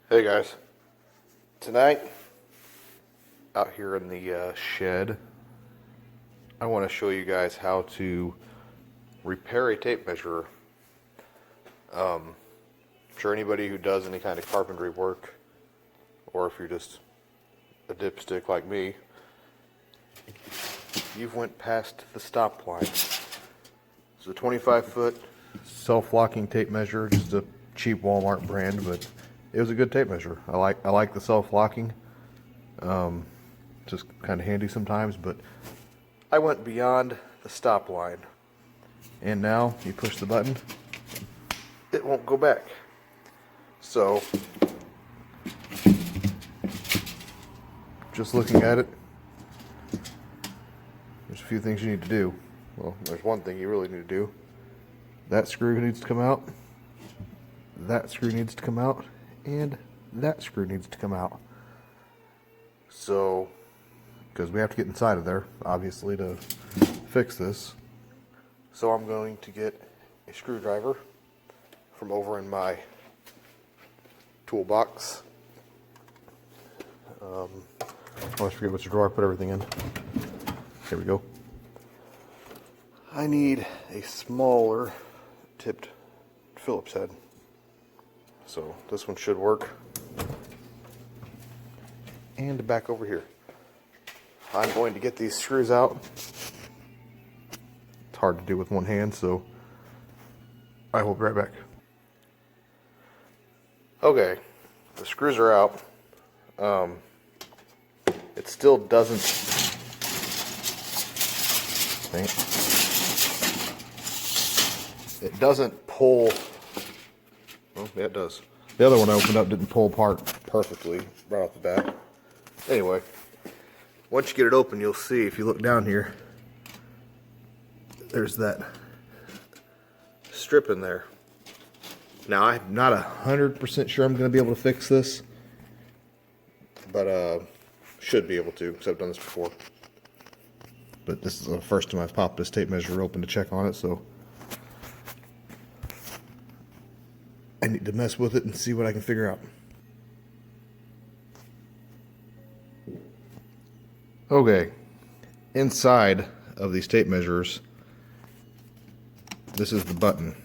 Hey guys, tonight out here in the shed, I want to show you guys how to repair a tape measure. I'm sure anybody who does any kind of carpentry work, or if you're just a dipstick like me, you've went past the stop line. It's a 25-foot self-locking tape measure, just a cheap Walmart brand, but it was a good tape measure. I like the self-locking. Just kind of handy sometimes, but I went beyond the stop line, and now you push the button, it won't go back. So just looking at it, there's a few things you need to do. Well, there's one thing you really need to do. That screw needs to come out, that screw needs to come out, and that screw needs to come out. So, because we have to get inside of there, obviously, to fix this. So I'm going to get a screwdriver from over in my toolbox. I always forget which drawer I put everything in. Here we go. I need a smaller tipped Phillips head. So this one should work. And back over here. I'm going to get these screws out. It's hard to do with one hand, so I will be right back. Okay, the screws are out. It still doesn't. It doesn't pull. Well, yeah, it does. The other one I opened up didn't pull apart perfectly right off the bat. Anyway, once you get it open, you'll see, if you look down here, there's that strip in there. Now, I'm not 100% sure I'm going to be able to fix this, but should be able to, because I've done this before. But this is the first time I've popped this tape measure open to check on it, so I need to mess with it and see what I can figure out. Okay, inside of these tape measures, this is the button.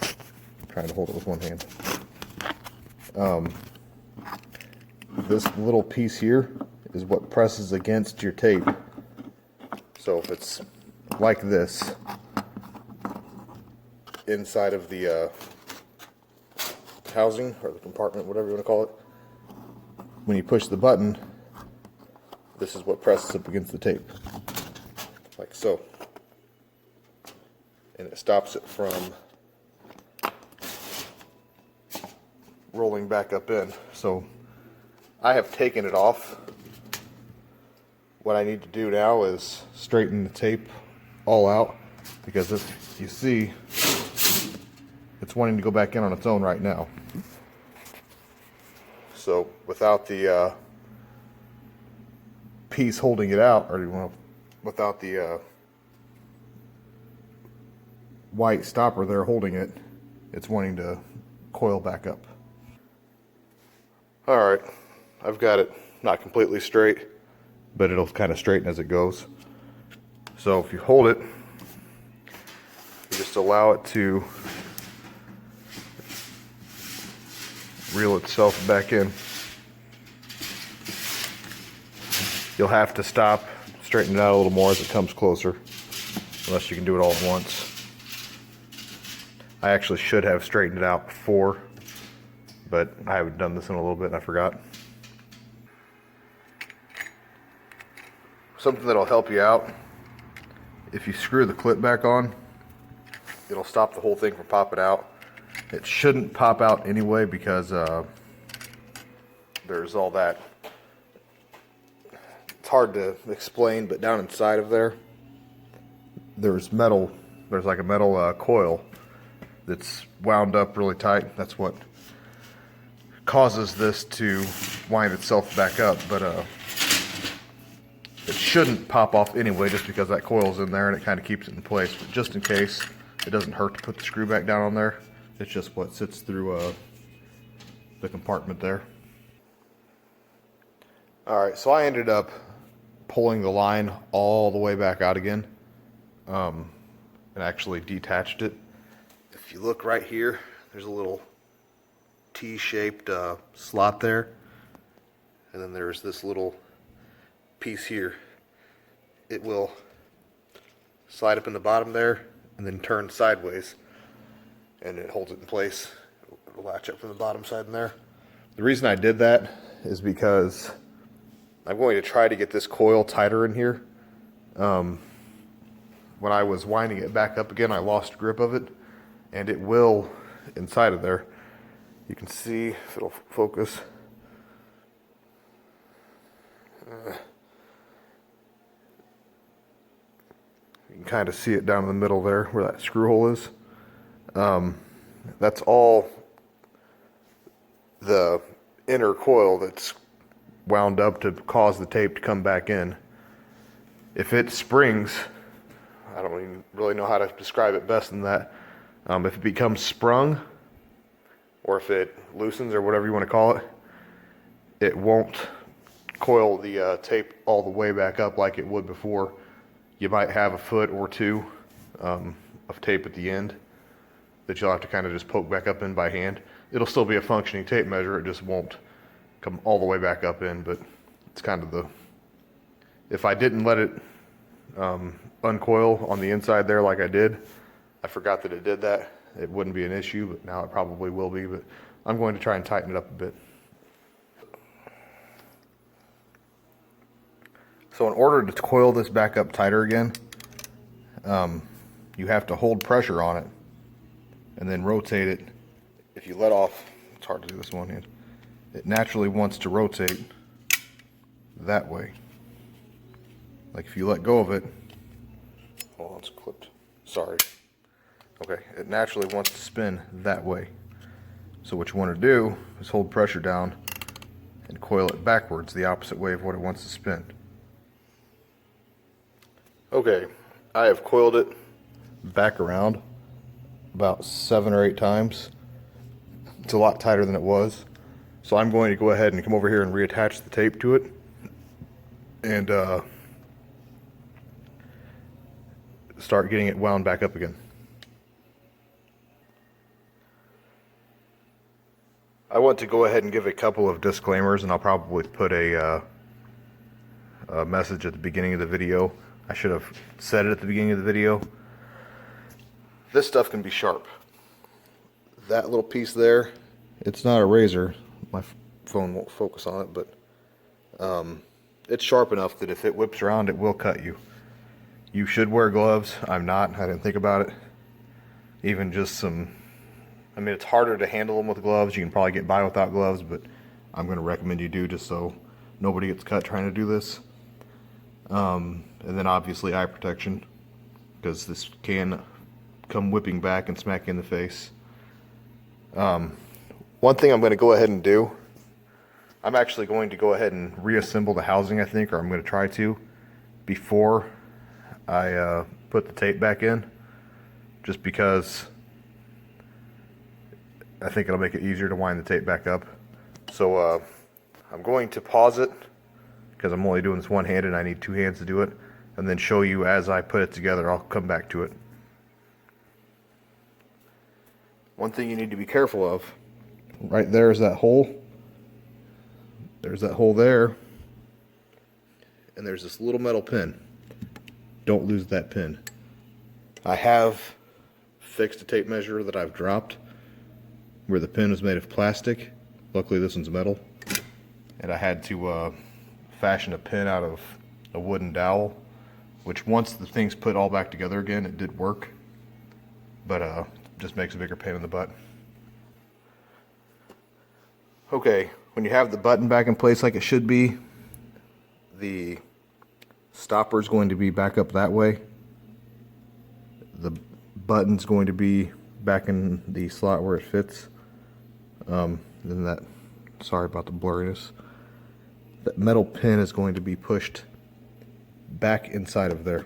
I'm trying to hold it with one hand. This little piece here is what presses against your tape. So if it's like this, inside of the housing or the compartment, whatever you want to call it, when you push the button, this is what presses up against the tape, like so, and it stops it from rolling back up in. So I have taken it off. What I need to do now is straighten the tape all out, because if you see, it's wanting to go back in on its own right now. So without the piece holding it out, or without the white stopper there holding it, it's wanting to coil back up. Alright, I've got it not completely straight, but it'll kind of straighten as it goes. So if you hold it, you just allow it to reel itself back in. You'll have to stop, straighten it out a little more as it comes closer, unless you can do it all at once. I actually should have straightened it out before, but I haven't done this in a little bit and I forgot. Something that'll help you out, if you screw the clip back on, it'll stop the whole thing from popping out. It shouldn't pop out anyway, because there's all that. It's hard to explain, but down inside of there, there's metal. There's like a metal coil that's wound up really tight. That's what causes this to wind itself back up. But it shouldn't pop off anyway, just because that coil's in there and it kind of keeps it in place. But just in case, it doesn't hurt to put the screw back down on there. It's just what sits through the compartment there. Alright, so I ended up pulling the line all the way back out again, and actually detached it. If you look right here, there's a little T-shaped slot there, and then there's this little piece here. It will slide up in the bottom there and then turn sideways, and it holds it in place. It'll latch up from the bottom side in there. The reason I did that is because I'm going to try to get this coil tighter in here. When I was winding it back up again, I lost grip of it, and it will inside of there. You can see if it'll focus. You can kind of see it down in the middle there where that screw hole is. That's all the inner coil that's wound up to cause the tape to come back in. If it springs, I don't even really know how to describe it best than that. If it becomes sprung, or if it loosens, or whatever you want to call it, it won't coil the tape all the way back up like it would before. You might have a foot or two of tape at the end that you'll have to kind of just poke back up in by hand. It'll still be a functioning tape measure, it just won't come all the way back up in, but it's kind of the, if I didn't let it uncoil on the inside there like I did, I forgot that it did that, it wouldn't be an issue, but now it probably will be. But I'm going to try and tighten it up a bit. So in order to coil this back up tighter again, you have to hold pressure on it and then rotate it. If you let off, it's hard to do this one hand, it naturally wants to rotate that way. Like if you let go of it, hold on, it's clipped, sorry. Okay, it naturally wants to spin that way. So what you want to do is hold pressure down and coil it backwards, the opposite way of what it wants to spin. Okay, I have coiled it back around about 7 or 8 times. It's a lot tighter than it was. So I'm going to go ahead and come over here and reattach the tape to it and start getting it wound back up again. I want to go ahead and give a couple of disclaimers, and I'll probably put a message at the beginning of the video. I should have said it at the beginning of the video. This stuff can be sharp. That little piece there, it's not a razor. My phone won't focus on it, but it's sharp enough that if it whips around, it will cut you. You should wear gloves. I'm not. I didn't think about it. Even just some, I mean, it's harder to handle them with gloves. You can probably get by without gloves, but I'm going to recommend you do, just so nobody gets cut trying to do this. And then obviously eye protection, because this can come whipping back and smack you in the face. One thing I'm going to go ahead and do, I'm actually going to go ahead and reassemble the housing, I think, or I'm going to try to, before I put the tape back in, just because I think it'll make it easier to wind the tape back up. So I'm going to pause it, because I'm only doing this one-handed and I need 2 hands to do it, and then show you as I put it together. I'll come back to it. One thing you need to be careful of, right there is that hole. There's that hole there, and there's this little metal pin. Don't lose that pin. I have fixed a tape measure that I've dropped where the pin was made of plastic. Luckily this one's metal, and I had to fashion a pin out of a wooden dowel, which once the thing's put all back together again, it did work, but just makes a bigger pain in the butt. Okay, when you have the button back in place like it should be, the stopper is going to be back up that way. The button's going to be back in the slot where it fits. Then that, sorry about the blurriness. That metal pin is going to be pushed back inside of there.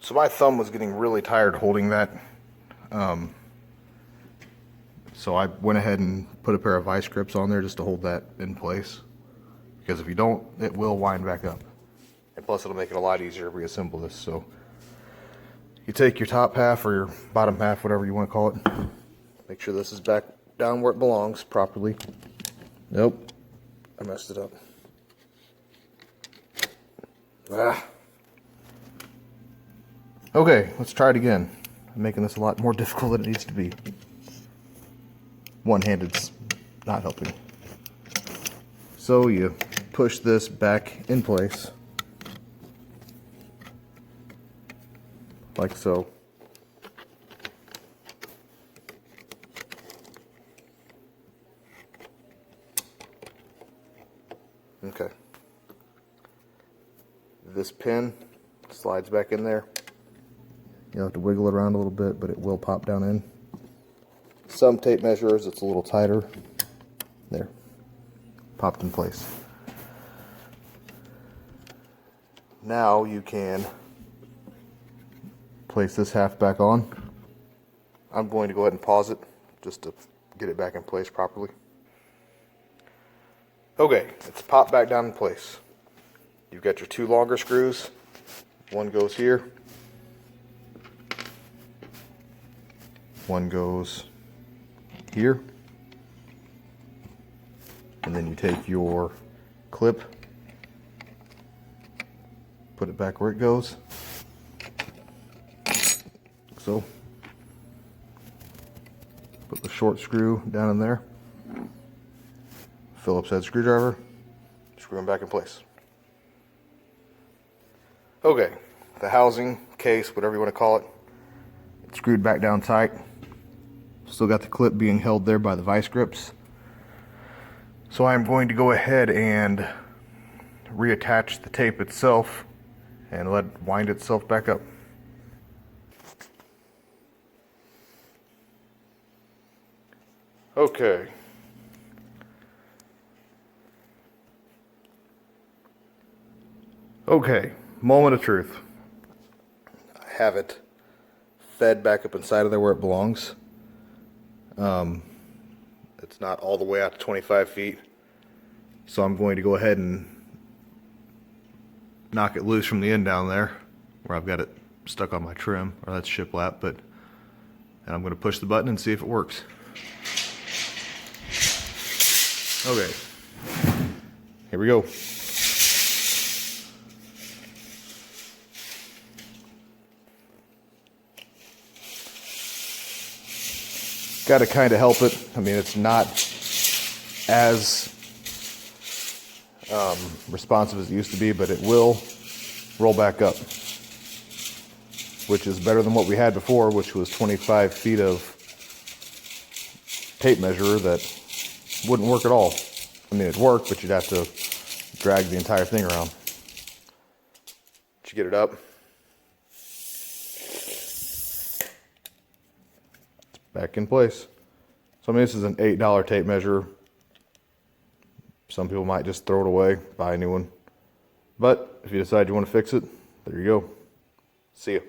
So my thumb was getting really tired holding that. So I went ahead and put a pair of vice grips on there just to hold that in place. Because if you don't, it will wind back up. And plus it'll make it a lot easier to reassemble this. So you take your top half or your bottom half, whatever you want to call it. Make sure this is back down where it belongs properly. Nope, I messed it up. Okay, let's try it again. I'm making this a lot more difficult than it needs to be. One-handed's not helping. So you push this back in place, like so. Okay. This pin slides back in there. You'll have to wiggle it around a little bit, but it will pop down in. Some tape measures, it's a little tighter. There. Popped in place. Now you can place this half back on. I'm going to go ahead and pause it just to get it back in place properly. Okay, it's popped back down in place. You've got your two longer screws. One goes here. One goes here. And then you take your clip, put it back where it goes. So, put the short screw down in there. Phillips head screwdriver, screw them back in place. Okay, the housing, case, whatever you want to call it, it's screwed back down tight. Still got the clip being held there by the vice grips. So I'm going to go ahead and reattach the tape itself and let it wind itself back up. Okay. Okay, moment of truth. I have it fed back up inside of there where it belongs. It's not all the way out to 25 feet. So I'm going to go ahead and knock it loose from the end down there where I've got it stuck on my trim, or that's shiplap, and I'm going to push the button and see if it works. Okay, here we go. Got to kind of help it. I mean, it's not as responsive as it used to be, but it will roll back up, which is better than what we had before, which was 25 feet of tape measure that wouldn't work at all. I mean, it'd work, but you'd have to drag the entire thing around. Did you get it up? Back in place. So I mean, this is an $8 tape measure. Some people might just throw it away, buy a new one. But if you decide you want to fix it, there you go. See ya.